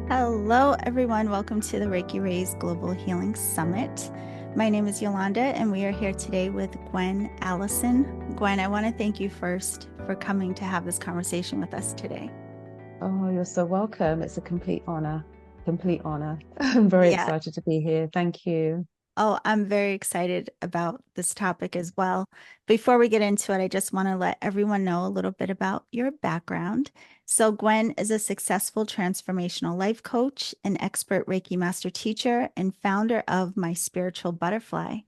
Hello, everyone. Welcome to the Reiki Rays Global Healing Summit. My name is Yolanda, and we are here today with Gwen Allison. Gwen, I want to thank you first for coming to have this conversation with us today. Oh, you're so welcome. It's a complete honor. Complete honor. I'm very Yeah. excited to be here. Thank you. Oh, I'm very excited about this topic as well. Before we get into it, I just want to let everyone know a little bit about your background. So, Gwen is a successful transformational life coach, an expert Reiki master teacher, and founder of My Spiritual Butterfly.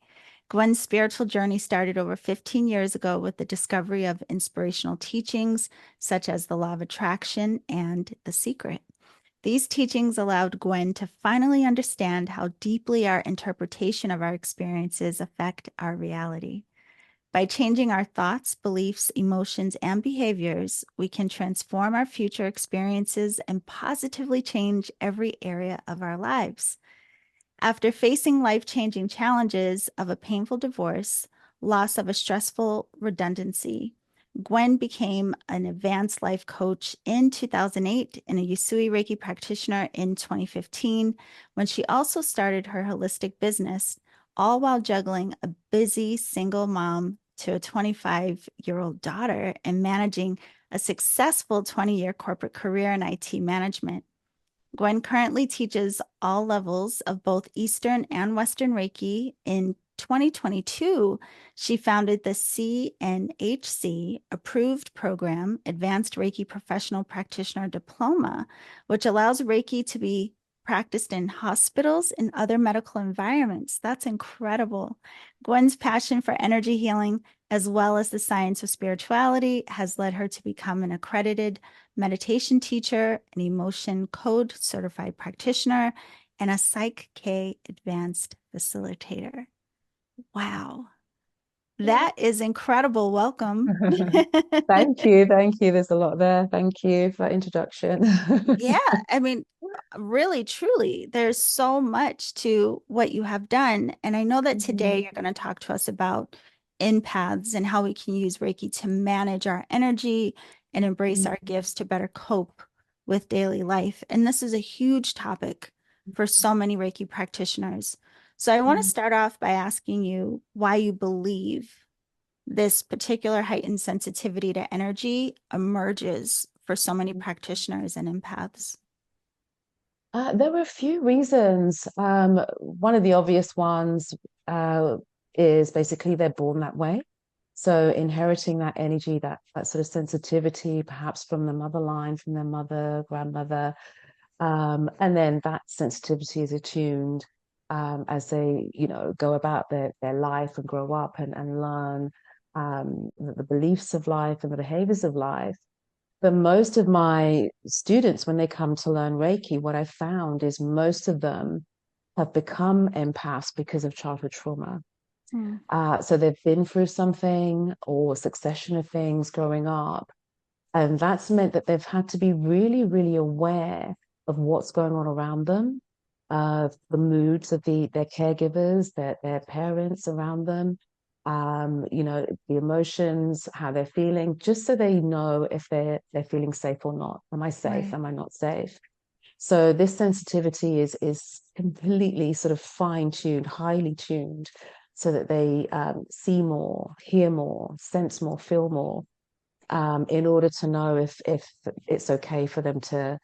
Gwen's spiritual journey started over 15 years ago with the discovery of inspirational teachings such as the law of attraction and the secret. These teachings allowed Gwen to finally understand how deeply our interpretation of our experiences affect our reality. By changing our thoughts, beliefs, emotions, and behaviors, we can transform our future experiences and positively change every area of our lives. After facing life-changing challenges of a painful divorce, loss of a stressful redundancy, Gwen became an advanced life coach in 2008 and a Usui Reiki practitioner in 2015, when she also started her holistic business, all while juggling a busy single mom to a 25-year-old daughter and managing a successful 20-year corporate career in IT management. Gwen currently teaches all levels of both Eastern and Western Reiki. In 2022, she founded the CNHC approved program, Advanced Reiki Professional Practitioner Diploma, which allows Reiki to be practiced in hospitals and other medical environments. That's incredible. Gwen's passion for energy healing, as well as the science of spirituality, has led her to become an accredited meditation teacher, an emotion code certified practitioner, and a Psych K advanced facilitator. Wow, that is incredible. Welcome. Thank you. Thank you. There's a lot there. Thank you for that introduction. Yeah, I mean, really, truly, there's so much to what you have done. And I know that today Mhm. you're going to talk to us about empaths and how we can use Reiki to manage our energy and embrace our Mhm. gifts to better cope with daily life. And this is a huge topic for so many Reiki practitioners. So I want to Mhm. start off by asking you why you believe this particular heightened sensitivity to energy emerges for so many practitioners and empaths. There were a few reasons. One of the obvious ones uh, is basically they're born that way. So inheriting that energy, that sort of sensitivity, perhaps from the mother line, from their mother, grandmother, and then that sensitivity is attuned as they, go about their life and grow up and learn the beliefs of life and the behaviors of life. But most of my students, when they come to learn Reiki, what I found is most of them have become empaths because of childhood trauma. Mm, So they've been through something or a succession of things growing up. And that's meant that they've had to be really, really aware of what's going on around them, of the moods of their caregivers, their parents around them, the emotions, how they're feeling, just so they know if they're feeling safe or not. Am I safe? right. Am I not safe? So this sensitivity is completely sort of fine-tuned, highly tuned, so that they see more, hear more, sense more, feel more, in order to know if it's okay for them to,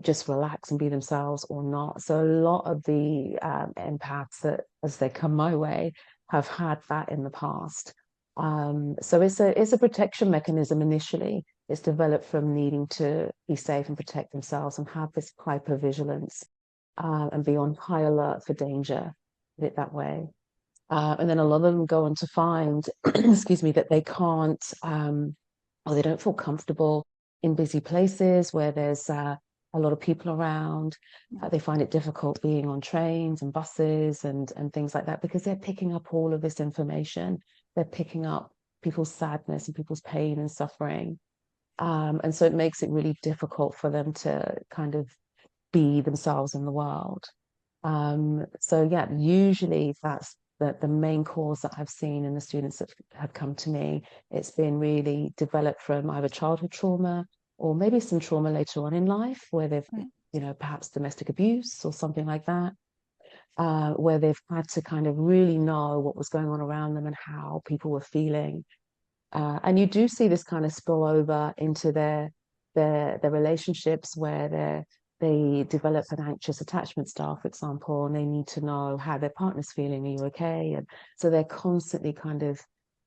just relax and be themselves or not. So a lot of the empaths that, as they come my way, have had that in the past. So it's a protection mechanism initially. It's developed from needing to be safe and protect themselves and have this hypervigilance and be on high alert for danger, put it that way. And then a lot of them go on to find, excuse me, that they can't, or they don't feel comfortable in busy places where there's a lot of people around. They find it difficult being on trains and buses and things like that because they're picking up all of this information. They're picking up people's sadness and people's pain and suffering. And so it makes it really difficult for them to kind of be themselves in the world. So yeah, usually that's the main cause that I've seen in the students that have come to me. It's been really developed from either childhood trauma or maybe some trauma later on in life where they've Right. perhaps domestic abuse or something like that, where they've had to kind of really know what was going on around them and how people were feeling. And you do see this kind of spill over into their relationships where they develop an anxious attachment style, for example, and they need to know how their partner's feeling. Are you okay? And so they're constantly kind of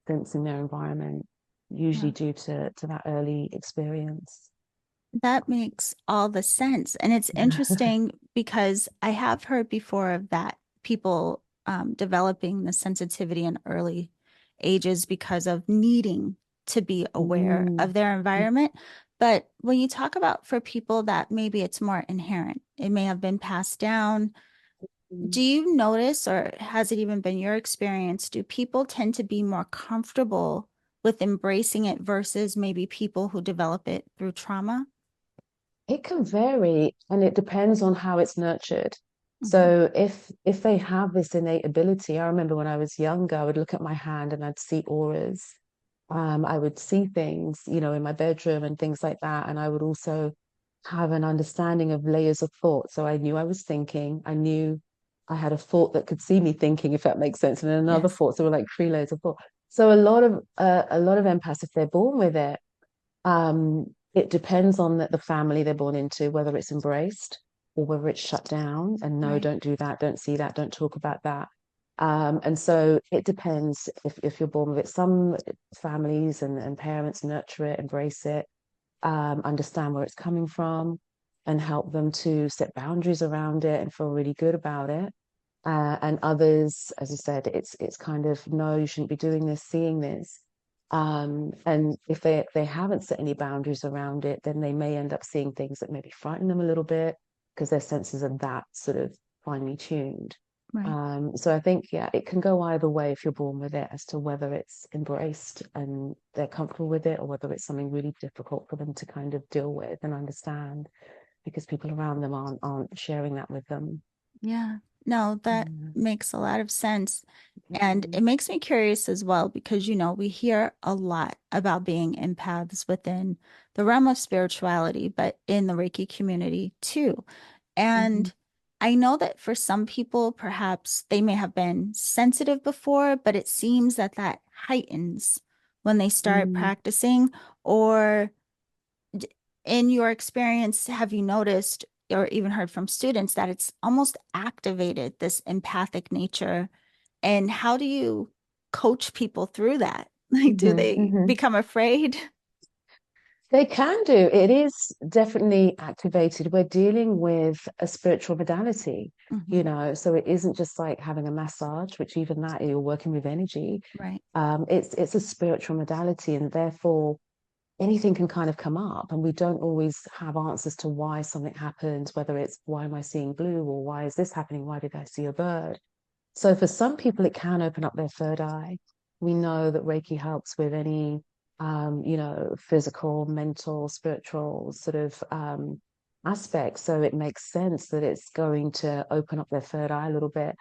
sensing their environment, usually Yeah. due to that early experience. That makes all the sense. And it's interesting because I have heard before of that people developing the sensitivity in early ages because of needing to be aware Mm, of their environment. But when you talk about for people that maybe it's more inherent, it may have been passed down. mm. Do you notice, or has it even been your experience, do people tend to be more comfortable with embracing it versus maybe people who develop it through trauma? It can vary, and it depends on how it's nurtured. Hmm. So if they have this innate ability, I remember when I was younger, I would look at my hand and I'd see auras. I would see things, in my bedroom and things like that. And I would also have an understanding of layers of thought. So I knew I was thinking. I knew I had a thought that could see me thinking, if that makes sense, and then another Yes. thought. So we're like three layers of thought. So a lot of empaths, if they're born with it, it depends on the family they're born into, whether it's embraced or whether it's shut down. And no, Right. don't do that, don't see that, don't talk about that. And so it depends if you're born with it. Some families and parents nurture it, embrace it, understand where it's coming from, and help them to set boundaries around it and feel really good about it. And others, as I said, it's kind of no, you shouldn't be doing this, seeing this. And if they haven't set any boundaries around it, then they may end up seeing things that maybe frighten them a little bit because their senses are that sort of finely tuned. Right. So I think, yeah, it can go either way if you're born with it as to whether it's embraced and they're comfortable with it or whether it's something really difficult for them to kind of deal with and understand because people around them aren't sharing that with them. Yeah. No, that Yeah. makes a lot of sense. And Mhm. it makes me curious as well because, we hear a lot about being empaths within the realm of spirituality, but in the Reiki community too. Mhm. And I know that for some people, perhaps they may have been sensitive before, but it seems that that heightens when they start Mm. practicing. Or d- in your experience, have you noticed or even heard from students that it's almost activated this empathic nature? And how do you coach people through that? Like, do Mhm. they Mhm. become afraid? They can do. It is definitely activated. We're dealing with a spiritual modality, Hmm. so it isn't just like having a massage, which even that you're working with energy. Right. It's a spiritual modality, and therefore anything can kind of come up, and we don't always have answers to why something happens, whether it's why am I seeing blue or why is this happening? Why did I see a bird? So for some people, it can open up their third eye. We know that Reiki helps with any, physical, mental, spiritual sort of aspects. So it makes sense that it's going to open up their third eye a little bit.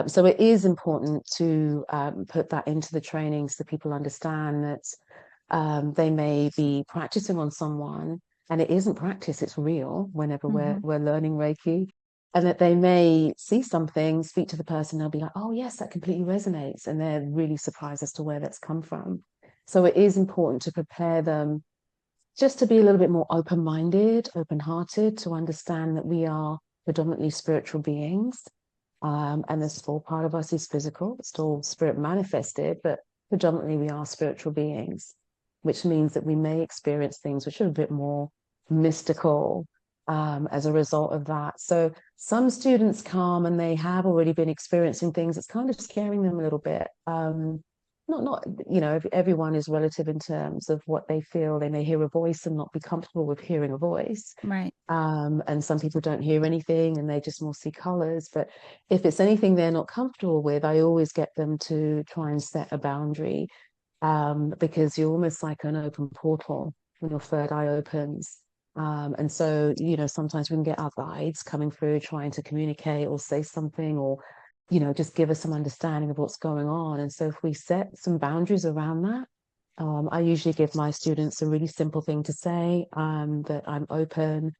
So it is important to put that into the training so people understand that they may be practicing on someone and it isn't practice, it's real whenever we're, Hmm. we're learning Reiki. And that they may see something, speak to the person, they'll be like, oh, yes, that completely resonates. And they're really surprised as to where that's come from. So it is important to prepare them just to be a little bit more open-minded, open-hearted, to understand that we are predominantly spiritual beings. And the small part of us is physical, it's still spirit manifested, but predominantly we are spiritual beings, which means that we may experience things which are a bit more mystical as a result of that. So some students come and they have already been experiencing things. It's kind of scaring them a little bit. Not everyone is relative in terms of what they feel. They may hear a voice and not be comfortable with hearing a voice. Right. And some people don't hear anything and they just more see colors. But if it's anything they're not comfortable with, I always get them to try and set a boundary, because you're almost like an open portal when your third eye opens. And so, sometimes we can get our guides coming through trying to communicate or say something or, just give us some understanding of what's going on. And so if we set some boundaries around that, I usually give my students a really simple thing to say, that I'm open.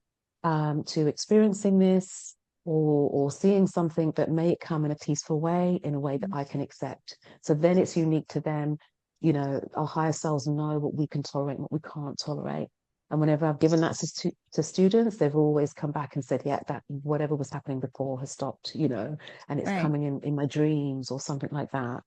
to experiencing this or seeing something, but may it come in a peaceful way, in a way that I can accept. So then it's unique to them. You know, our higher selves know what we can tolerate and what we can't tolerate. And whenever I've given that to students, they've always come back and said, yeah, that whatever was happening before has stopped, you know, and it's Right. coming in my dreams or something like that.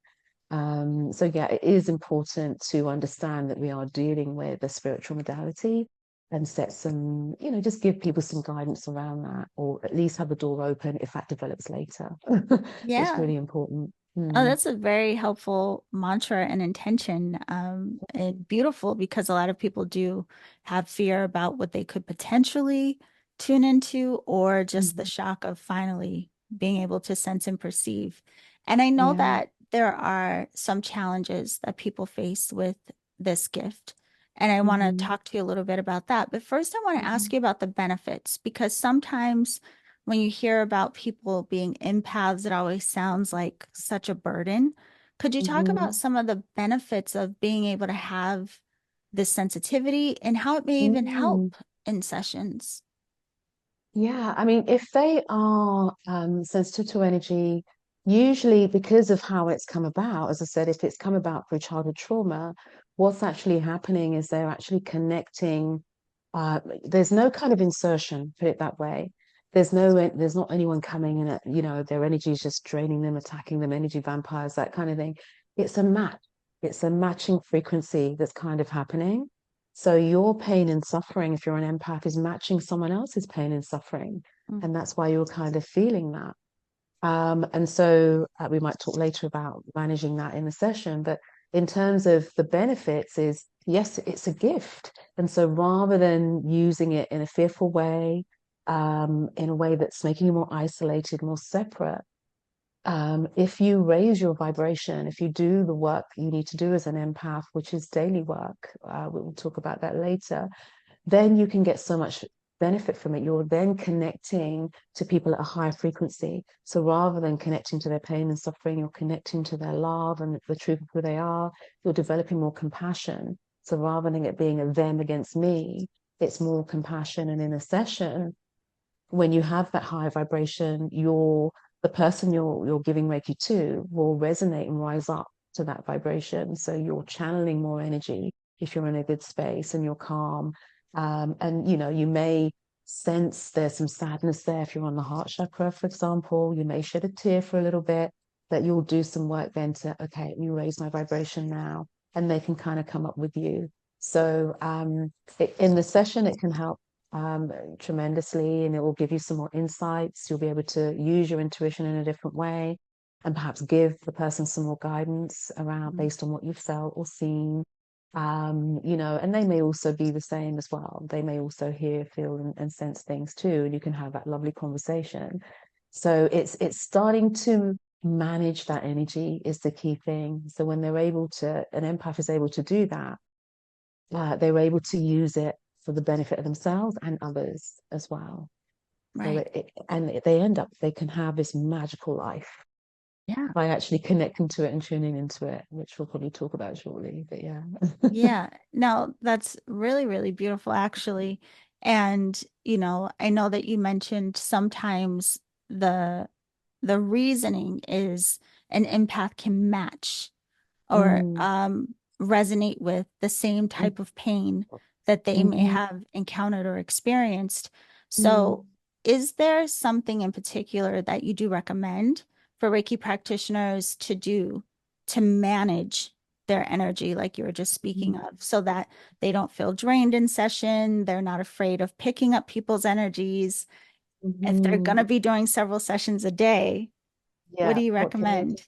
So yeah, it is important to understand that we are dealing with a spiritual modality and set some, you know, just give people some guidance around that, or at least have the door open if that develops later. It's Yeah. really important. Oh, Mm. that's a very helpful mantra and intention, and beautiful because a lot of people do have fear about what they could potentially tune into, or just the Mhm. shock of finally being able to sense and perceive. And I know Yeah. that there are some challenges that people face with this gift, and I want to Hmm. talk to you a little bit about that. But first, I want to ask Hmm. you about the benefits because sometimes when you hear about people being empaths, it always sounds like such a burden. Could you talk about Hmm. some of the benefits of being able to have this sensitivity and how it may even Mm. help in sessions? Yeah, I mean, if they are sensitive to energy, usually because of how it's come about, as I said, if it's come about through childhood trauma, what's actually happening is they're actually connecting. There's no kind of insertion, put it that way. There's not anyone coming in, you know, their energy is just draining them, attacking them, energy vampires, that kind of thing. It's a match. It's a matching frequency that's kind of happening. So your pain and suffering, if you're an empath, is matching someone else's pain and suffering. Mm. And that's why you're kind of feeling that. And so we might talk later about managing that in the session. But in terms of the benefits, is yes, it's a gift. And so rather than using it in a fearful way, in a way that's making you more isolated, more separate, if you raise your vibration, if you do the work you need to do as an empath, which is daily work, we'll talk about that later, then you can get so much benefit from it. You're then connecting to people at a higher frequency. So rather than connecting to their pain and suffering, you're connecting to their love and the truth of who they are. You're developing more compassion. So rather than it being a them against me, it's more compassion. And in a session, when you have that high vibration, the person you're giving Reiki to will resonate and rise up to that vibration. So you're channeling more energy if you're in a good space and you're calm. And you know, you may sense there's some sadness there if you're on the heart chakra, for example. You may shed a tear for a little bit, but you'll do some work then to, okay, let me raise my vibration now. And they can kind of come up with you. So in the session, it can help tremendously, and it will give you some more insights. You'll be able to use your intuition in a different way and perhaps give the person some more guidance around Mm. based on what you've felt or seen. You know, and they may also be the same as well. They may also hear, feel, and sense things too, and you can have that lovely conversation. So it's starting to manage that energy is the key thing. So when an empath is able to do that, they were able to use it for the benefit of themselves and others as well. So Right. they can have this magical life Yeah. by actually connecting to it and tuning into it, which we'll probably talk about shortly. But yeah. Yeah. No, that's really, really beautiful, actually. And, I know that you mentioned sometimes the the reasoning is an empath can match or Mm, resonate with the same mm, type of pain that they may mhm, have encountered or experienced. mm, So, is there something in particular that you do recommend for Reiki practitioners to do to manage their energy, like you were just speaking mm, of, so that they don't feel drained in session? They're not afraid of picking up people's energies. If they're going mhm. to be doing several sessions a day, what Yeah, do you what can they do? recommend?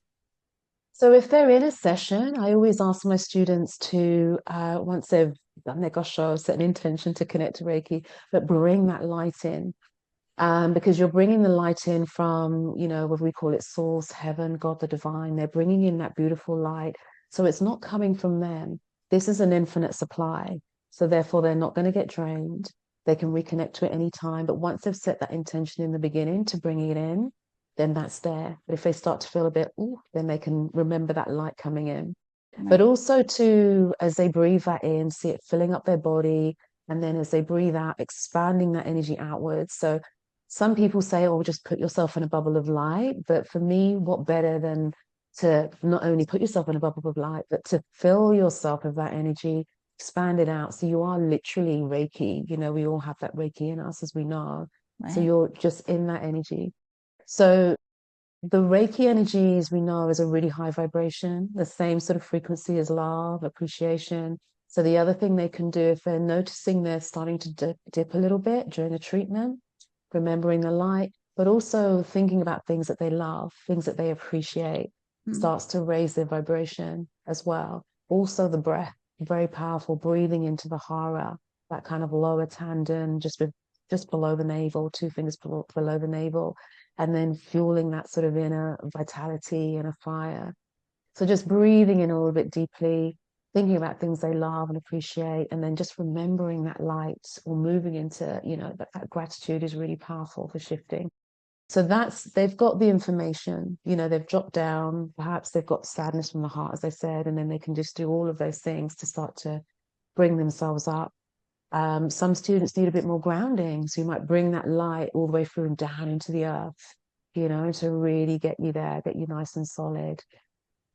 So if they're in a session, I always ask my students to, once they've done their gosho, set an intention to connect to Reiki, but bring that light in. Because you're bringing the light in from, you know, what we call it source, heaven, God, the divine. They're bringing in that beautiful light. So it's not coming from them. This is an infinite supply. So therefore, they're not going to get drained. They can reconnect to it any time. But once they've set that intention in the beginning to bring it in, then that's there. But if they start to feel a bit, ooh, then they can remember that light coming in. But Right. also to, as they breathe that in, see it filling up their body, And then as they breathe out, expanding that energy outwards. So some people say, oh, just put yourself in a bubble of light. But for me, what better than to not only put yourself in a bubble of light, but to fill yourself with that energy, expand it out. So you are literally Reiki. You know, we all have that Reiki in us, as we know. So Right. you're just in that energy. So the Reiki energy, as we know, is a really high vibration, the same sort of frequency as love, appreciation. So the other thing they can do if they're noticing they're starting to dip a little bit during a treatment, remembering the light, but also thinking about things that they love, things that they appreciate, Mm. starts to raise their vibration as well. Also the breath, very powerful, breathing into the hara, that kind of lower tandem, just below the navel, two fingers below the navel, and then fueling that sort of inner vitality and a fire. So just breathing in a little bit deeply, thinking about things they love and appreciate, and then just remembering that light or moving into, that gratitude is really powerful for shifting. So they've got the information, they've dropped down, perhaps they've got sadness from the heart, as I said, and then they can just do all of those things to start to bring themselves up. Some students need a bit more grounding, so you might bring that light all the way through and down into the earth, to really get you there, get you nice and solid.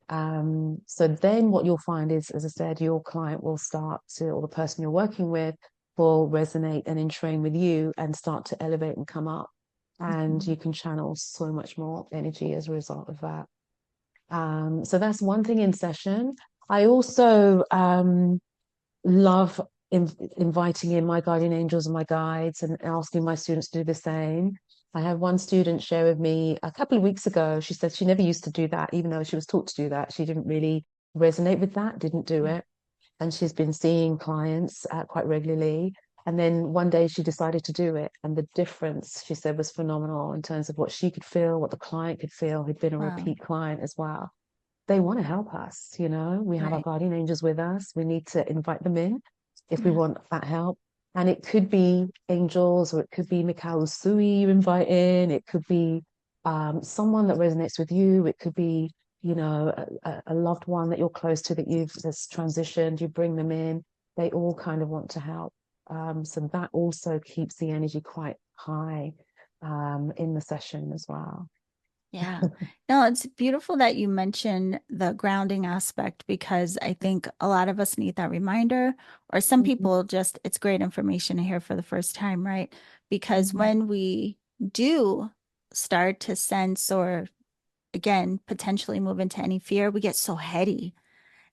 So then what you'll find is, as I said, your client will start to, or the person you're working with will resonate and entrain with you and start to elevate and come up. And Mhm. you can channel so much more energy as a result of that. So that's one thing in session. I also love inviting in my guardian angels and my guides and asking my students to do the same. I have one student share with me a couple of weeks ago. She said she never used to do that, even though she was taught to do that. She didn't really resonate with that, didn't do it. And she's been seeing clients quite regularly. And then one day she decided to do it. And the difference, she said, was phenomenal in terms of what she could feel, what the client could feel, who'd been a Wow. repeat client as well. They want to help us, we have our Right. guardian angels with us. We need to invite them in if we Yeah. want that help. And it could be angels, or it could be Mikao Usui you invite in. It could be someone that resonates with you. It could be, a loved one that you're close to that's transitioned. You bring them in. They all kind of want to help. So that also keeps the energy quite high in the session as well. Yeah. No, it's beautiful that you mentioned the grounding aspect because I think a lot of us need that reminder, or some Mhm, people just, it's great information to hear for the first time, right? Because mhm, when we do start to sense or again, potentially move into any fear, we get so heady.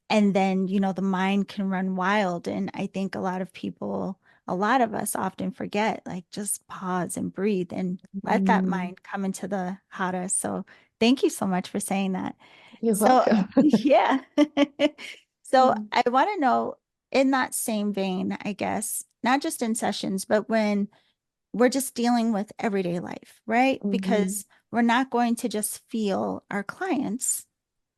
And then, the mind can run wild. And I think a lot of us often forget, like just pause and breathe and let that mhm. mind come into the hara. So thank you so much for saying that. You're So, welcome. yeah. So Mm, I want to know in that same vein, I guess, not just in sessions, but when we're just dealing with everyday life, right? mhm, Because we're not going to just feel our clients,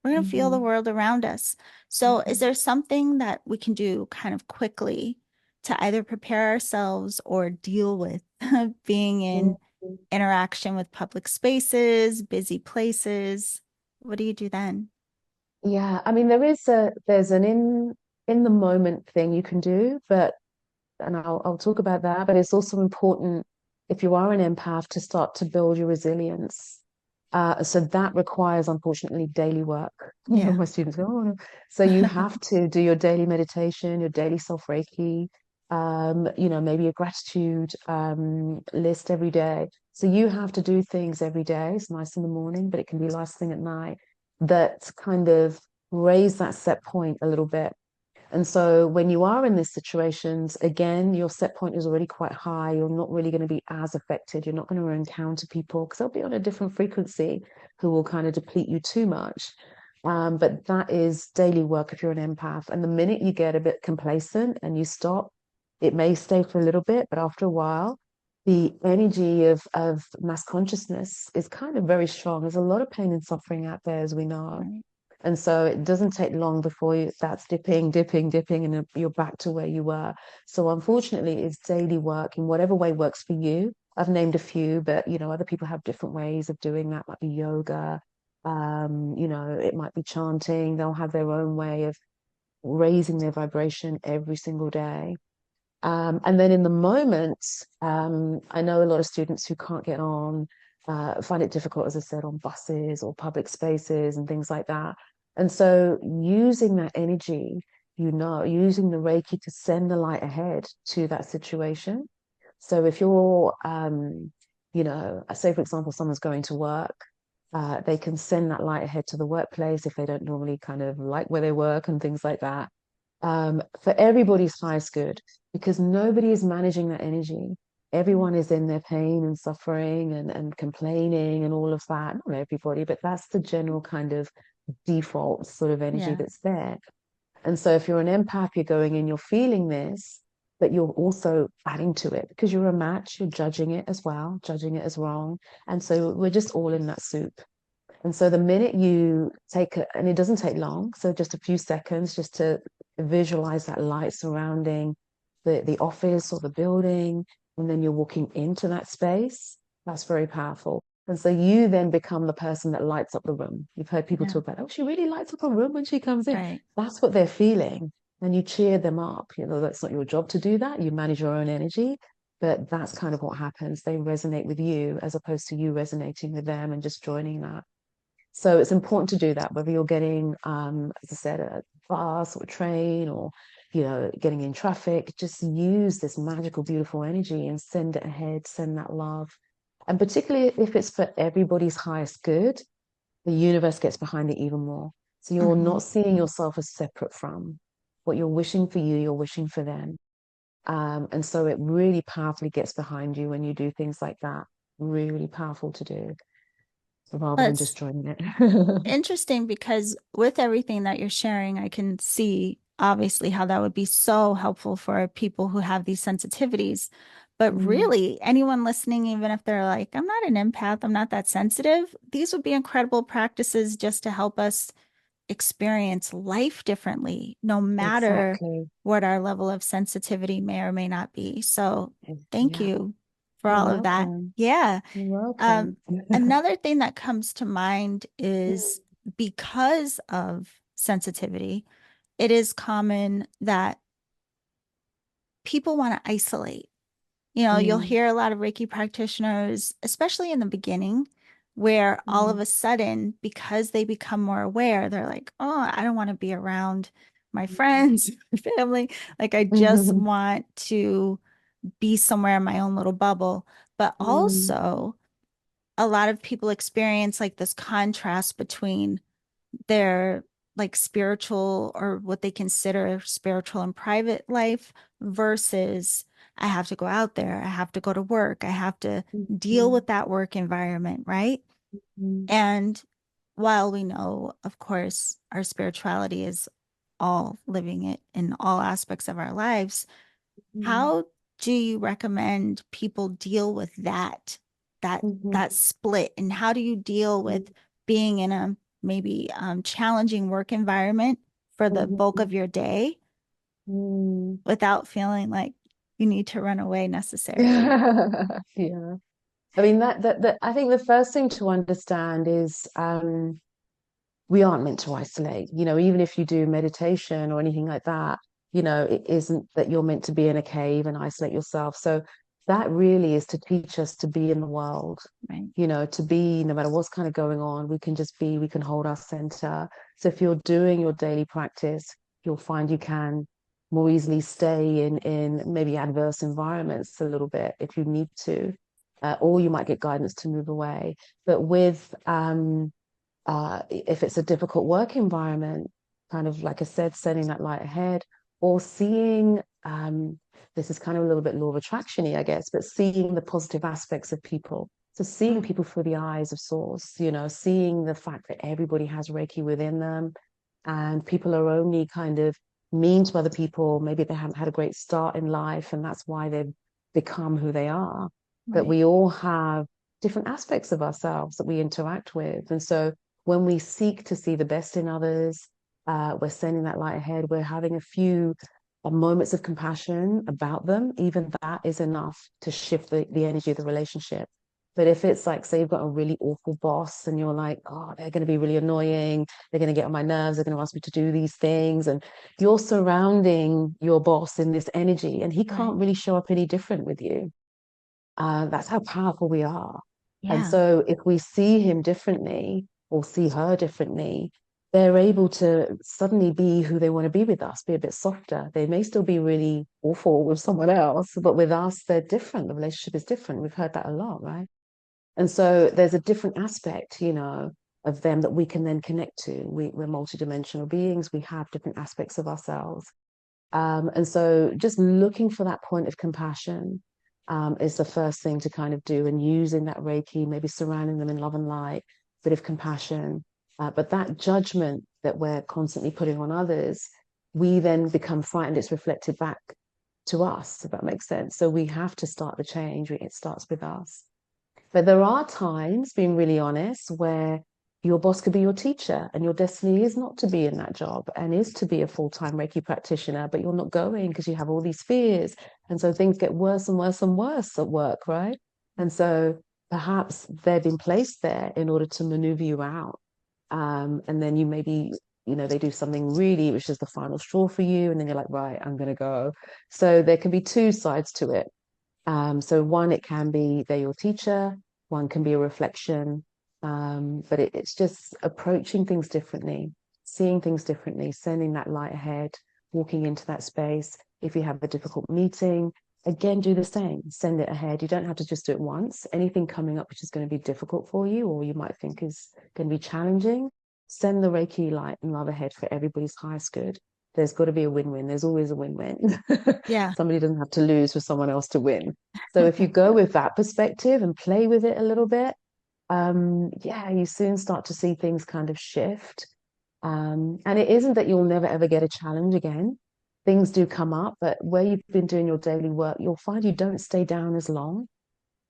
we're going to feel the mhm, world around us. So, is mhm, there something that we can do kind of quickly to either prepare ourselves or deal with being in mhm. interaction with public spaces, busy places? What do you do then? Yeah, I mean, there's an in the moment thing you can do, but and I'll talk about that, but it's also important if you are an empath to start to build your resilience. So that requires, unfortunately, daily work. Yeah. My students go, oh, no. So you have to do your daily meditation, your daily self Reiki, maybe a gratitude list every day. So you have to do things every day. It's nice in the morning, but it can be last thing at night that kind of raise that set point a little bit. And so when you are in these situations, again, your set point is already quite high. You're not really going to be as affected. You're not going to encounter people because they'll be on a different frequency who will kind of deplete you too much. But that is daily work if you're an empath. And the minute you get a bit complacent and you stop, it may stay for a little bit, but after a while, the energy of mass consciousness is kind of very strong. There's a lot of pain and suffering out there, as we know. Right. And so it doesn't take long before that's dipping, dipping, dipping, and you're back to where you were. So unfortunately, it's daily work in whatever way works for you. I've named a few, but other people have different ways of doing that. Might be yoga, it might be chanting. They'll have their own way of raising their vibration every single day. And then in the moment, I know a lot of students who can't get on, find it difficult, as I said, on buses or public spaces and things like that. And so using that energy, using the Reiki to send the light ahead to that situation. So if you're, say for example, someone's going to work, they can send that light ahead to the workplace if they don't normally kind of like where they work and things like that, for everybody's highest good, because nobody is managing that energy. Everyone is in their pain and suffering and complaining and all of that. Not everybody, but that's the general kind of default sort of energy Yeah. that's there. And so if you're an empath, you're going in, you're feeling this, but you're also adding to it because you're a match, you're judging it as well, judging it as wrong. And so we're just all in that soup. And so the minute you take it, and it doesn't take long, so just a few seconds just to visualize that light surrounding the office or the building, and then you're walking into that space, that's very powerful. And so you then become the person that lights up the room. You've heard people Yeah. talk about, oh, she really lights up a room when she comes in. Right. That's what they're feeling. And you cheer them up. That's not your job to do that. You manage your own energy. But that's kind of what happens. They resonate with you as opposed to you resonating with them and just joining that. So it's important to do that, whether you're getting, as I said, a bus or a train or, getting in traffic, just use this magical, beautiful energy and send it ahead, send that love. And particularly if it's for everybody's highest good, the universe gets behind it even more. So you're Hmm. not seeing yourself as separate from what you're wishing for you, you're wishing for them. And so it really powerfully gets behind you when you do things like that. Really, really powerful to do rather Well, than it's just joining it. interesting because with everything that you're sharing, I can see obviously how that would be so helpful for people who have these sensitivities. But Mm, really, anyone listening, even if they're like, I'm not an empath, I'm not that sensitive, these would be incredible practices just to help us experience life differently, no matter exactly. what our level of sensitivity may or may not be. So thank Yeah. you for You're all of that. welcome. Yeah. You're Um, welcome. Another thing that comes to mind Mm, is because of sensitivity, it is common that people want to isolate. You'll mm, hear a lot of Reiki practitioners, especially in the beginning, where all of mm, a sudden, because they become more aware, they're like, oh, I don't want to be around my friends, my family. Like, I just mm, want to be somewhere in my own little bubble. But mm, also, a lot of people experience like this contrast between their like spiritual or what they consider spiritual and private life versus I have to go out there, I have to go to work, I have to deal mm, with that work environment, right? mm, And while we know, of course, our spirituality is all living it in all aspects of our lives, mm, how do you recommend people deal with that mhm, that split? And how do you deal with being in a maybe challenging work environment for the mhm, bulk mhm, of your day mm. without feeling like you need to run away necessarily? Yeah. I mean that I think the first thing to understand is we aren't meant to isolate. Even if you do meditation or anything like that, it isn't that you're meant to be in a cave and isolate yourself. So that really is to teach us to be in the world, Right. to be no matter what's kind of going on, we can just be, we can hold our center. So if you're doing your daily practice, you'll find you can more easily stay in maybe adverse environments a little bit if you need to, or you might get guidance to move away. But with if it's a difficult work environment, kind of like I said, sending that light ahead or seeing, this is kind of a little bit law of attraction-y, I guess, but seeing the positive aspects of people. So seeing Mm, people through the eyes of source, seeing the fact that everybody has Reiki within them and people are only kind of mean to other people. Maybe they haven't had a great start in life and that's why they've become who they are. But right. we all have different aspects of ourselves that we interact with. And so when we seek to see the best in others, we're sending that light ahead. We're having a few moments of compassion about them. Even that is enough to shift the energy of the relationship. But if it's like, say you've got a really awful boss and you're like, oh, they're going to be really annoying, they're going to get on my nerves, they're going to ask me to do these things, and you're surrounding your boss in this energy, and he Right. can't really show up any different with you. That's how powerful we are. And Yeah. so if we see him differently or see her differently, they're able to suddenly be who they want to be with us, be a bit softer. They may still be really awful with someone else, but with us, they're different. The relationship is different. We've heard that a lot, right? And so there's a different aspect, of them that we can then connect to. We're multidimensional beings. We have different aspects of ourselves. And so just looking for that point of compassion is the first thing to kind of do, and using that Reiki, maybe surrounding them in love and light, bit of compassion. But that judgment that we're constantly putting on others, we then become frightened. It's reflected back to us, if that makes sense. So we have to start the change. It starts with us. But there are times, being really honest, where your boss could be your teacher and your destiny is not to be in that job and is to be a full-time Reiki practitioner, but you're not going because you have all these fears. And so things get worse and worse and worse at work, right? And so perhaps they've been placed there in order to maneuver you out. And then you maybe, they do something really, which is the final straw for you. And then you're like, right, I'm going to go. So there can be two sides to it. So one, it can be they're your teacher, one can be a reflection, but it's just approaching things differently, seeing things differently, sending that light ahead, walking into that space. If you have a difficult meeting, again, do the same, send it ahead. You don't have to just do it once. Anything coming up which is going to be difficult for you or you might think is going to be challenging, send the Reiki light and love ahead for everybody's highest good. There's got to be a win-win. There's always a win-win. Yeah. Somebody doesn't have to lose for someone else to win. So if you go with that perspective and play with it a little bit, yeah, you soon start to see things kind of shift. And it isn't that you'll never ever get a challenge again. Things do come up, but where you've been doing your daily work, you'll find you don't stay down as long.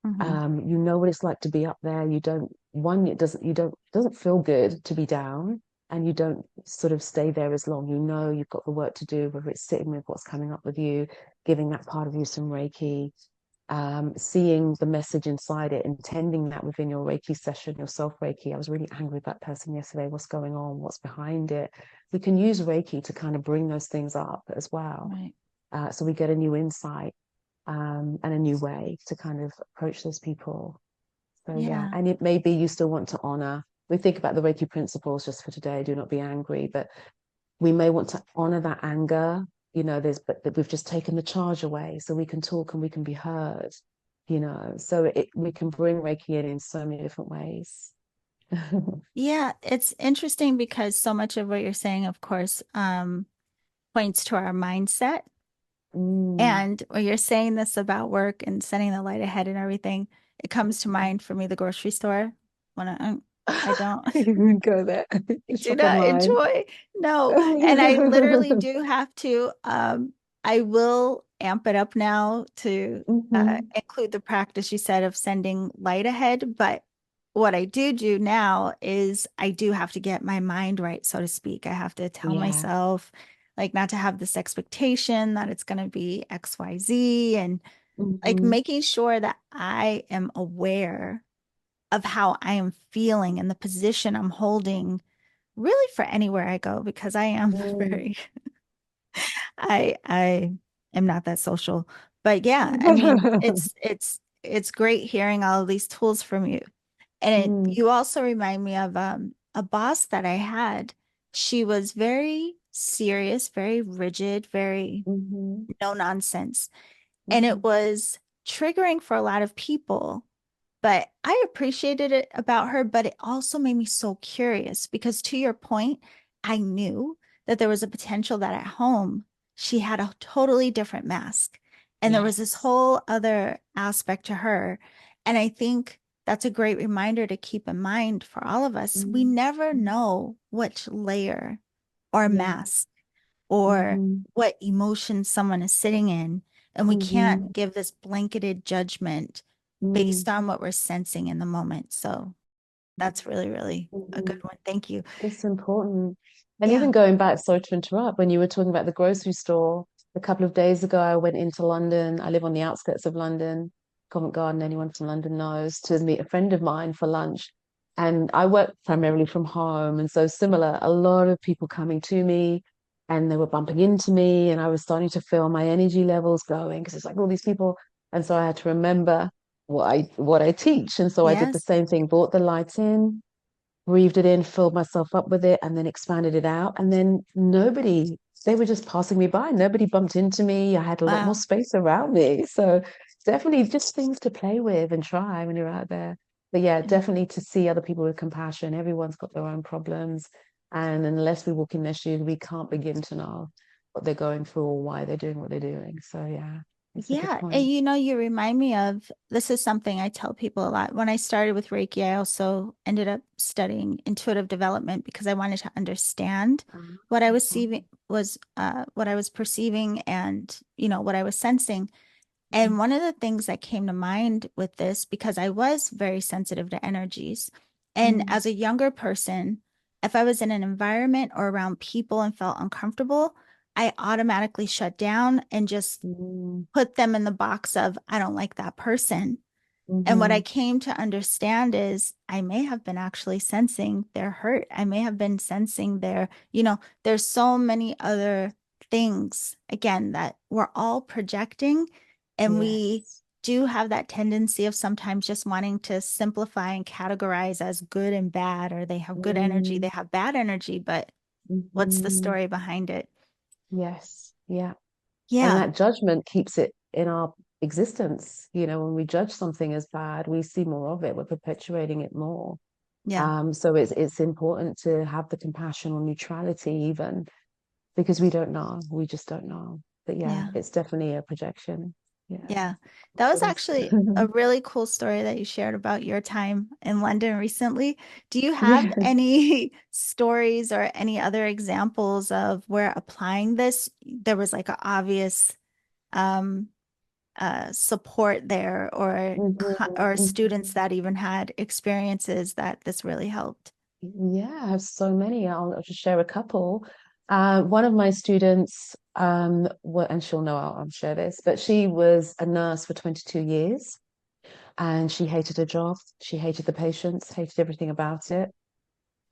Hmm. You know what it's like to be up there. You don't one, it doesn't feel good to be down, and you don't sort of stay there as long. You know you've got the work to do, whether it's sitting with what's coming up with you, giving that part of you some Reiki, seeing the message inside it, intending that within your Reiki session, your self Reiki. I was really angry with that person yesterday. What's going on? What's behind it? We can use Reiki to kind of bring those things up as well. Right. So we get a new insight and a new way to kind of approach those people. So yeah, Yeah. and it may be you still want to honor. We think about the Reiki principles just for today. Do not be angry, but we may want to honor that anger. But we've just taken the charge away, so we can talk and we can be heard. So we can bring Reiki in so many different ways. Yeah, it's interesting because so much of what you're saying, of course, points to our mindset. Mm. And when you're saying this about work and sending the light ahead and everything, it comes to mind for me the grocery store when I don't You go there, do shop not online. enjoy. No. And I literally do have to I will amp it up now to Hmm. include the practice you said of sending light ahead. But what I do now is I do have to get my mind right, so to speak. I have to tell Yeah. myself like not to have this expectation that it's going to be XYZ, and like Hmm. making sure that I am aware of how I am feeling and the position I'm holding really for anywhere I go, because I am Mm. very I am not that social. But yeah, I mean, it's great hearing all of these tools from you. And Mm. you also remind me of a boss that I had. She was very serious, very rigid, very Hmm. no nonsense. And it Hmm. was triggering for a lot of people. But I appreciated it about her, but it also made me so curious because, to your point, I knew that there was a potential that at home she had a totally different mask. And there was this Yes. whole other aspect to her. And I think that's a great reminder to keep in mind for all of us. We Mm. never Mm. know which layer or Yeah. mask or Hmm. what emotion someone is sitting in. And we Hmm. can't give this blanketed judgment Mm. based on what we're sensing in the moment. So that's really, really a Hmm. good one. Thank you. It's important. And Yeah. even going back, sorry to interrupt, when you were talking about the grocery store, a couple of days ago, I went into London. I live on the outskirts of London. Covent Garden, anyone from London knows, to meet a friend of mine for lunch. And I work primarily from home. And so similar, a lot of people coming to me and they were bumping into me, and I was starting to feel my energy levels going because it's like all these people. And so I had to remember what I teach. And so I did the Yes. same thing, brought the lights in, breathed it in, filled myself up with it, and then expanded it out. And then they were just passing me by. Nobody bumped into me. I had a lot more Wow. space around me. So definitely just things to play with and try when you're out there. But yeah, Yeah. definitely to see other people with compassion. Everyone's got their own problems. And unless we walk in their shoes, we can't begin to know what they're going through or why they're doing what they're doing. So yeah, it's a good Yeah, and point. you remind me of this is something I tell people a lot. When I started with Reiki, I also ended up studying intuitive development because I wanted to understand what I was seeing was what I was perceiving and what I was sensing. And one of the things that came to mind with this, because I was very sensitive to energies, and Mm, as a younger person, if I was in an environment or around people and felt uncomfortable, I automatically shut down and just mm, put them in the box of, I don't like that person. And what I mhm. came to understand is I may have been actually sensing their hurt. I may have been sensing there's so many other things, again, that we're all projecting. And we Yes. do have that tendency of sometimes just wanting to simplify and categorize as good and bad, or they have good energy, Mm, they have bad energy, but what's the mhm. story behind it? Yes. Yeah. And Yeah, that judgment keeps it in our existence. When we judge something as bad, we see more of it. We're perpetuating it more. yeah, So it's important to have the compassion or neutrality even because we don't know. We just don't know. But yeah, yeah. it's definitely a projection. Yeah. Yeah, that was It is. actually a really cool story that you shared about your time in London recently. Do you have Yeah. any stories or any other examples of where applying this, there was like an obvious um, support there, or Mhm, or students mhm. that even had experiences that this really helped? Yeah, I have so many. I'll just share a couple. One of my students, and she'll know I'll share this, but she was a nurse for 22 years and she hated her job. She hated the patients, hated everything about it.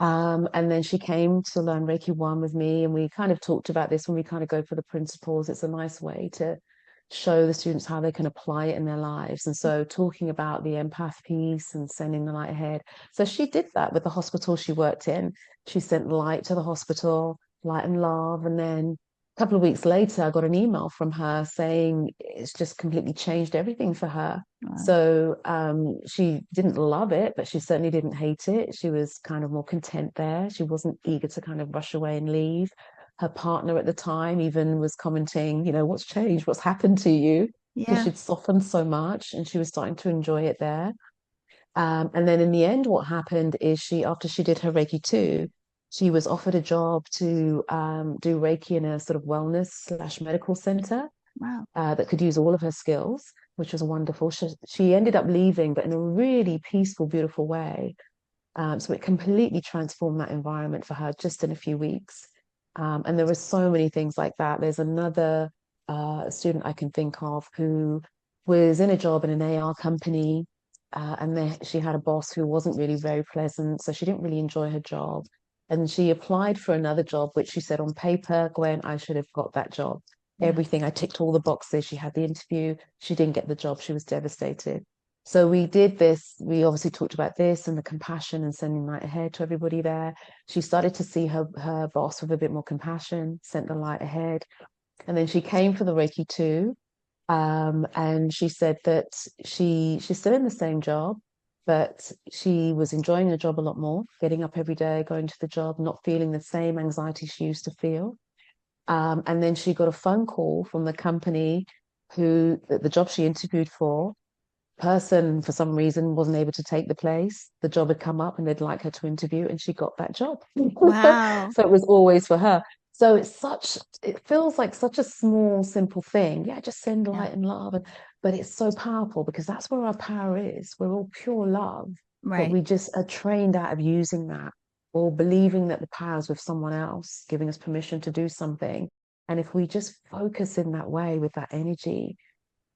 And then she came to learn Reiki 1 with me, and we kind of talked about this when we kind of go for the principles. It's a nice way to show the students how they can apply it in their lives. And so, talking about the empath piece and sending the light ahead. So, she did that with the hospital she worked in. She sent light to the hospital, light and love. And then a couple of weeks later, I got an email from her saying it's just completely changed everything for her. Wow. So she didn't love it, but she certainly didn't hate it. She was kind of more content there. She wasn't eager to kind of rush away and leave. Her partner at the time even was commenting, what's changed? What's happened to you? Because Yeah. she'd softened so much and she was starting to enjoy it there. And then in the end, what happened is after she did her Reiki 2, she was offered a job to do Reiki in a sort of wellness / medical center Wow. that could use all of her skills, which was wonderful. She ended up leaving, but in a really peaceful, beautiful way. So it completely transformed that environment for her just in a few weeks. And there were so many things like that. There's another student I can think of who was in a job in an AR company, and she had a boss who wasn't really very pleasant, so she didn't really enjoy her job. And she applied for another job, which she said on paper, Gwen, I should have got that job. Yeah. Everything, I ticked all the boxes. She had the interview. She didn't get the job. She was devastated. So we did this. We obviously talked about this and the compassion and sending light ahead to everybody there. She started to see her boss with a bit more compassion, sent the light ahead. And then she came for the Reiki 2. And she said that she's still in the same job, but she was enjoying her job a lot more, getting up every day, going to the job, not feeling the same anxiety she used to feel. And then she got a phone call from the company the job she interviewed for person for some reason wasn't able to take the place. The job had come up and they'd like her to interview, and she got that job. Wow. So it was always for her. So it feels like such a small, simple thing. Yeah, just send Yeah. light and love. But it's so powerful because that's where our power is. We're all pure love, but Right. we just are trained out of using that or believing that the power is with someone else, giving us permission to do something. And if we just focus in that way with that energy,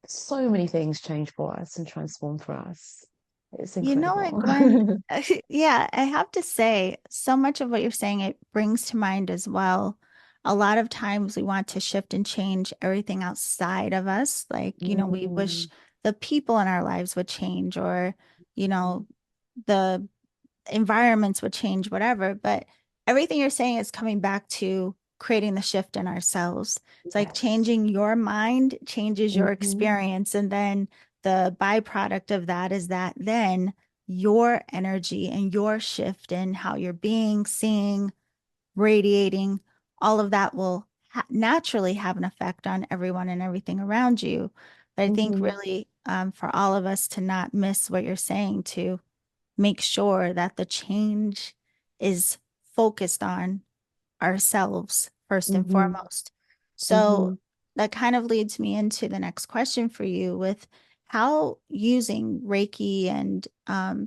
So many things change for us and transform for us. It's You know what, incredible. Gwen? Yeah, I have to say, so much of what you're saying, it brings to mind as well. A lot of times we want to shift and change everything outside of us. Like, we wish Mm, the people in our lives would change or, you mm, know, the environments would change, whatever. But everything you're saying is coming back to creating the shift in ourselves. It's like yes. changing your mind changes your Hmm. experience. And then the byproduct of that is that then your energy and your shift in how you're being, seeing, radiating, all of that will naturally have an effect on everyone and everything around you. But I think Hmm. really for all of us to not miss what you're saying, to make sure that the change is focused on ourselves first and Hmm. foremost. So Hmm. that kind of leads me into the next question for you with how using Reiki and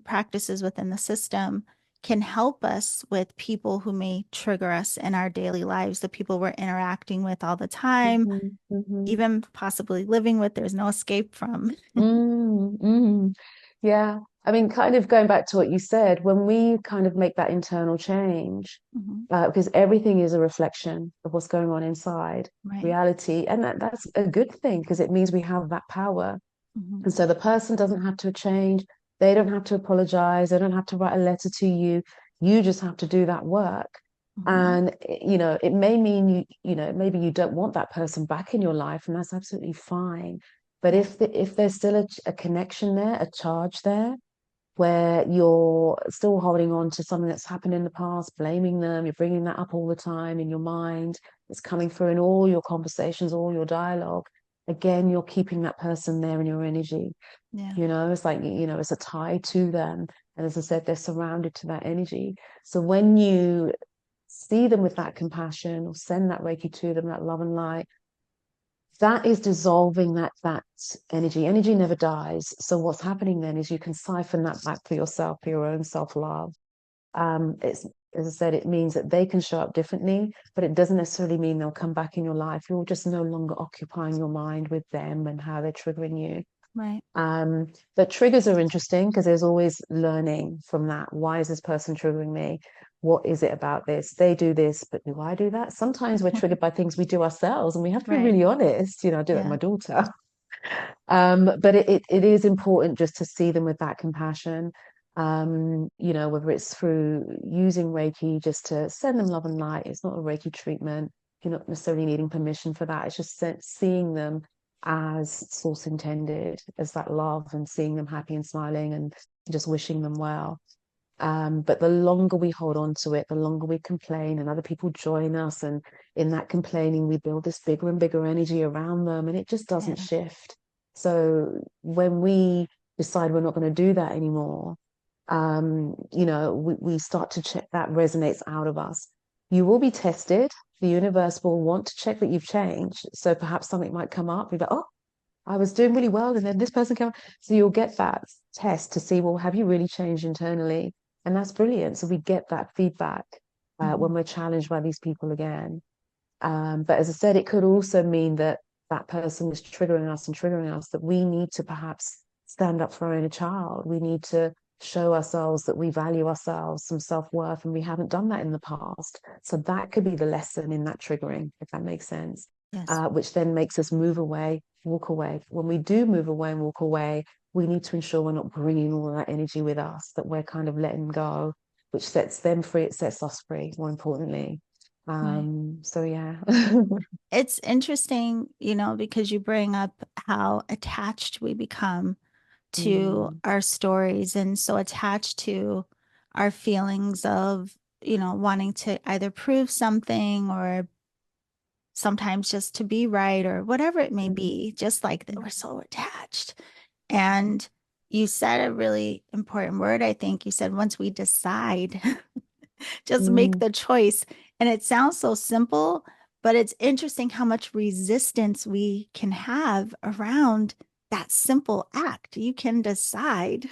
practices within the system can help us with people who may trigger us in our daily lives, the people we're interacting with all the time, Hmm. Hmm. even possibly living with, there's no escape from. Mm, mm. Yeah. I mean, kind of going back to what you said, when we kind of make that internal change, Mhm. because everything is a reflection of what's going on inside Right. reality, and that's a good thing because it means we have that power. Mhm. And so the person doesn't have to change, they don't have to apologize, they don't have to write a letter to you. You just have to do that work. Mhm. And it may mean maybe you don't want that person back in your life, and that's absolutely fine. But Yeah. if there's still a connection there, a charge there, where you're still holding on to something that's happened in the past, blaming them, you're bringing that up all the time in your mind, it's coming through in all your conversations, all your dialogue. Again, you're keeping that person there in your energy. Yeah. It's like, it's a tie to them. And as I said, they're surrounded to that energy. So when you see them with that compassion or send that Reiki to them, that love and light, that is dissolving that energy. Energy never dies. So what's happening then is you can siphon that back for yourself, for your own self-love. It's As I said, it means that they can show up differently, but it doesn't necessarily mean they'll come back in your life. You're just no longer occupying your mind with them and how they're triggering you. Right. But triggers are interesting because there's always learning from that. Why is this person triggering me? What is it about this? They do this, but do I do that? Sometimes we're triggered by things we do ourselves, and we have to be Right. really honest. I do it with Yeah. my daughter. But it is important just to see them with that compassion. Whether it's through using Reiki just to send them love and light. It's not a Reiki treatment. You're not necessarily needing permission for that. It's just seeing them as source intended, as that love, and seeing them happy and smiling and just wishing them well. But the longer we hold on to it, the longer we complain, and other people join us. And in that complaining, we build this bigger and bigger energy around them, and it just doesn't Yeah. shift. So when we decide we're not going to do that anymore, we start to check that resonates out of us. You will be tested. The universe will want to check that you've changed. So perhaps something might come up. You're like, oh, I was doing really well, and then this person came. So you'll get that test to see, well, have you really changed internally? And that's brilliant. So we get that feedback when Mhm. we're challenged by these people again. But as I said, it could also mean that that person is triggering us, that we need to perhaps stand up for our inner child. We need to show ourselves that we value ourselves, some self-worth, and we haven't done that in the past. So that could be the lesson in that triggering, if that makes sense, Yes. which then makes us move away, walk away. When we do move away and walk away, we need to ensure we're not bringing all of that energy with us, that we're kind of letting go, which sets them free, it sets us free, more importantly. Right. So yeah. It's interesting, because you bring up how attached we become to Mm, our stories and so attached to our feelings of, wanting to either prove something or sometimes just to be right or whatever it may mhm, be, just like that we're so attached. And you said a really important word, I think. You said once we decide, just make mm, the choice. And it sounds so simple, but it's interesting how much resistance we can have around that simple act. You can decide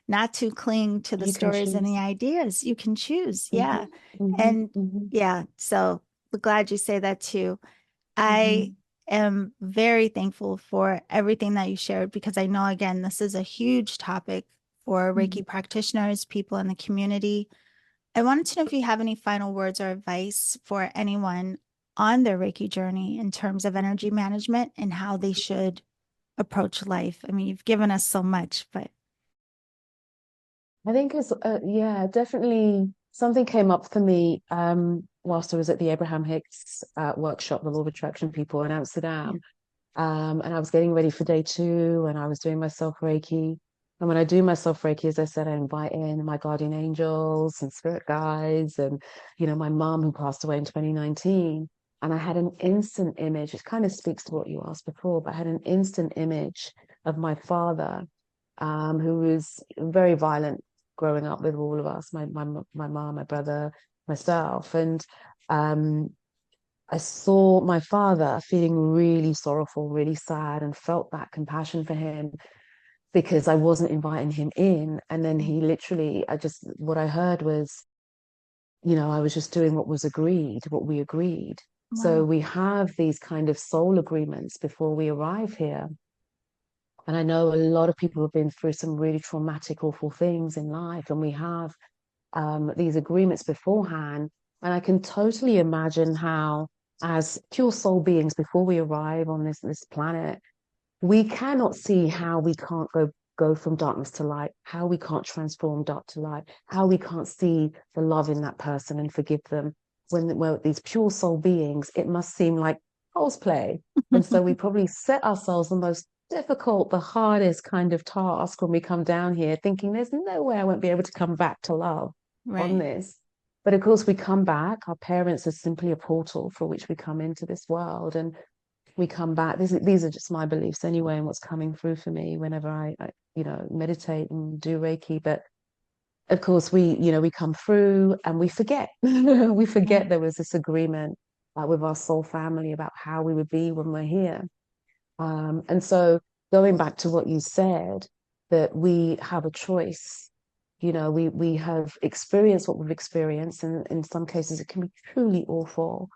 not to cling to the you can stories and the choose. ideas. You can choose. Hmm. Yeah. Hmm. And Hmm. yeah, so glad you say that too. I Hmm. am very thankful for everything that you shared because I know, again, this is a huge topic for Mhm. Reiki practitioners, people in the community. I wanted to know if you have any final words or advice for anyone on their Reiki journey in terms of energy management and how they should approach life. I mean, you've given us so much, but I think it's yeah, definitely something came up for me whilst I was at the Abraham Hicks workshop, the Law of Attraction people in yeah, Amsterdam. And I was getting ready for day two and I was doing my self Reiki. And when I do my self Reiki, as I said, I invite in my guardian angels and spirit guides and, my mom who passed away in 2019. And I had an instant image, it kind of speaks to what you asked before, but I had an instant image of my father, who was very violent growing up with all of us, my mom, my brother, myself. And um, I saw my father feeling really sorrowful, really sad, and felt that compassion for him because I wasn't inviting him in. And then he literally, what I heard was, I was just doing what was agreed, what we agreed. So wow, we have these kind of soul agreements before we arrive here. And I know a lot of people have been through some really traumatic, awful things in life, and we have these agreements beforehand. And I can totally imagine how, as pure soul beings, before we arrive on this planet, we cannot see how we can't go from darkness to light, how we can't transform dark to light, how we can't see the love in that person and forgive them. When we're these pure soul beings, it must seem like child's play. And so we probably set ourselves the most difficult, the hardest kind of task when we come down here, thinking there's no way I won't be able to come back to love on right. this. But of course, we come back. Our parents are simply a portal for which we come into this world. And we come back. These are just my beliefs anyway, and what's coming through for me whenever I meditate and do Reiki. But of course, we come through and we forget. We Yeah, forget there was this agreement with our soul family about how we would be when we're here. And so going back to what you said, that we have a choice. We have experienced what we've experienced, and in some cases it can be truly awful.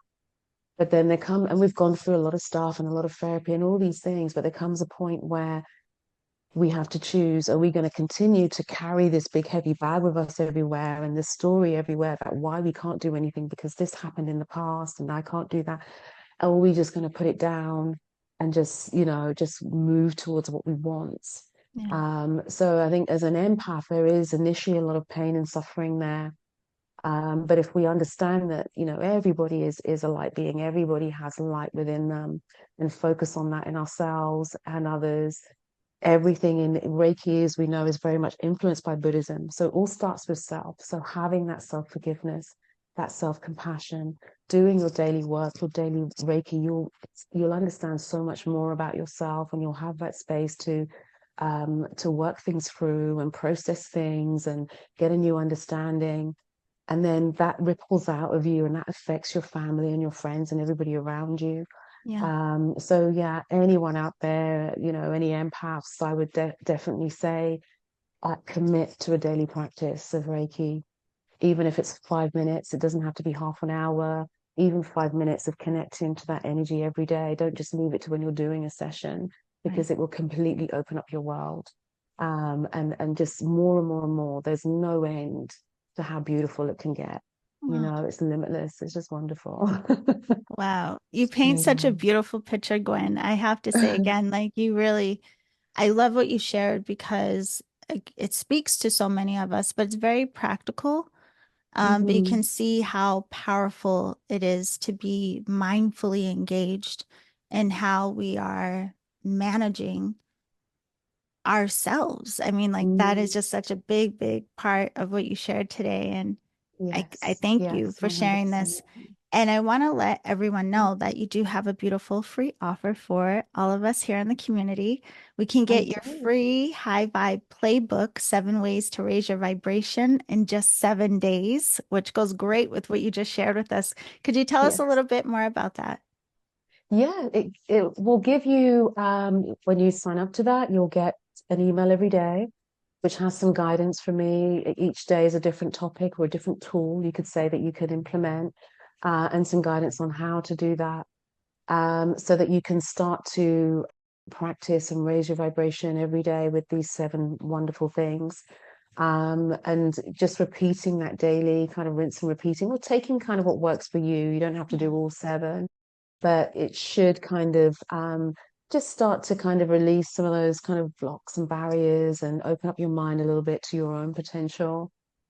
But then there come, and we've gone through a lot of stuff and a lot of therapy and all these things, but there comes a point where we have to choose, are we going to continue to carry this big heavy bag with us everywhere and this story everywhere about why we can't do anything because this happened in the past and I can't do that? Or are we just going to put it down and just move towards what we want? yeah, So I think as an empath, there is initially a lot of pain and suffering there. But if we understand that, everybody is a light being, everybody has light within them, and focus on that in ourselves and others. Everything in Reiki, as we know, is very much influenced by Buddhism. So it all starts with self. So having that self-forgiveness, that self-compassion, doing your daily work, your daily Reiki, you'll understand so much more about yourself, and you'll have that space to work things through and process things and get a new understanding. And then that ripples out of you and that affects your family and your friends and everybody around you. yeah. So yeah, anyone out there, any empaths, I would definitely say commit to a daily practice of Reiki, even if it's 5 minutes. It doesn't have to be half an hour. Even 5 minutes of connecting to that energy every day. Don't just leave it to when you're doing a session, Right. because it will completely open up your world. And just more and more and more. There's no end to how beautiful it can get. Wow. It's limitless. It's just wonderful. Wow. You paint such a Yeah. beautiful picture, Gwen. I have to say again, like you really, I love what you shared because it speaks to so many of us, but it's very practical. But you can Mhm. see how powerful it is to be mindfully engaged in how we are managing ourselves. I mean, like that is Mm. just such a big, big part of what you shared today. And I Yes, thank you yes, for sharing 100%. this. And I want to let everyone know that you do have a beautiful free offer for all of us here in the community. We can I get your do. free high vibe playbook, 7 ways to raise your vibration in just 7 days, which goes great with what you just shared with us. Could you tell us a Yes. little bit more about that? Yeah, it will give you, when you sign up to that, you'll get an email every day, which has some guidance from me. Each day is a different topic or a different tool, you could say, that you could implement, and some guidance on how to do that. so that you can start to practice and raise your vibration every day with these 7 wonderful things. And just repeating that daily, kind of rinse and repeating, or taking kind of what works for you. You don't have to do all 7, but it should kind of just start to kind of release some of those kind of blocks and barriers and open up your mind a little bit to your own potential.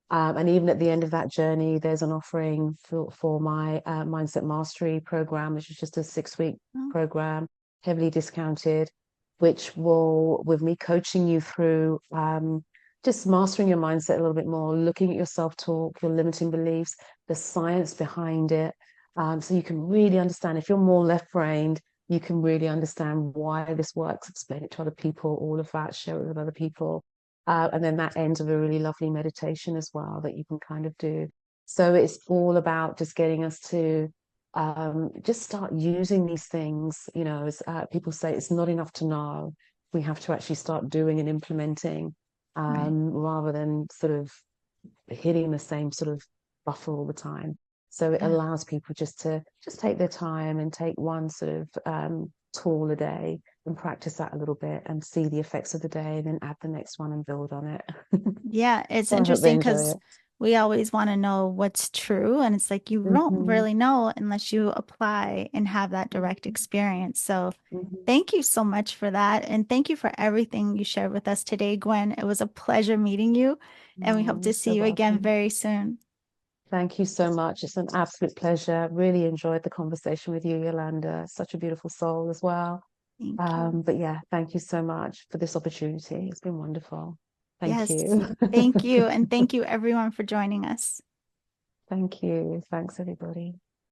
And even at the end of that journey, there's an offering for my Mindset Mastery program, which is just a 6-week Oh, program, heavily discounted, which will, with me coaching you through just mastering your mindset a little bit more, looking at your self-talk, your limiting beliefs, the science behind it. So you can really understand, if you're more left-brained, you can really understand why this works, explain it to other people, all of that, share it with other people. And then that ends with a really lovely meditation as well that you can kind of do. So it's all about just getting us to just start using these things. As people say, it's not enough to know. We have to actually start doing and implementing, right. rather than sort of hitting the same sort of buffer all the time. So it Yeah. allows people just to just take their time and take one sort of tool a day and practice that a little bit and see the effects of the day, and then add the next one and build on it. Yeah, it's So I hope they interesting enjoy because it. we always want to know what's true, and it's like you won't Hmm. really know unless you apply and have that direct experience. So, Hmm. thank you so much for that. And thank you for everything you shared with us today, Gwen. It was a pleasure meeting you, and we hope Oh, to you're see so you again welcome. very soon. Thank you so much. It's an absolute pleasure. Really enjoyed the conversation with you, Yolanda. Such a beautiful soul as well. Thank you. But yeah, thank you so much for this opportunity. It's been wonderful. Thank Yes, you. thank you. And thank you, everyone, for joining us. Thank you. Thanks, everybody.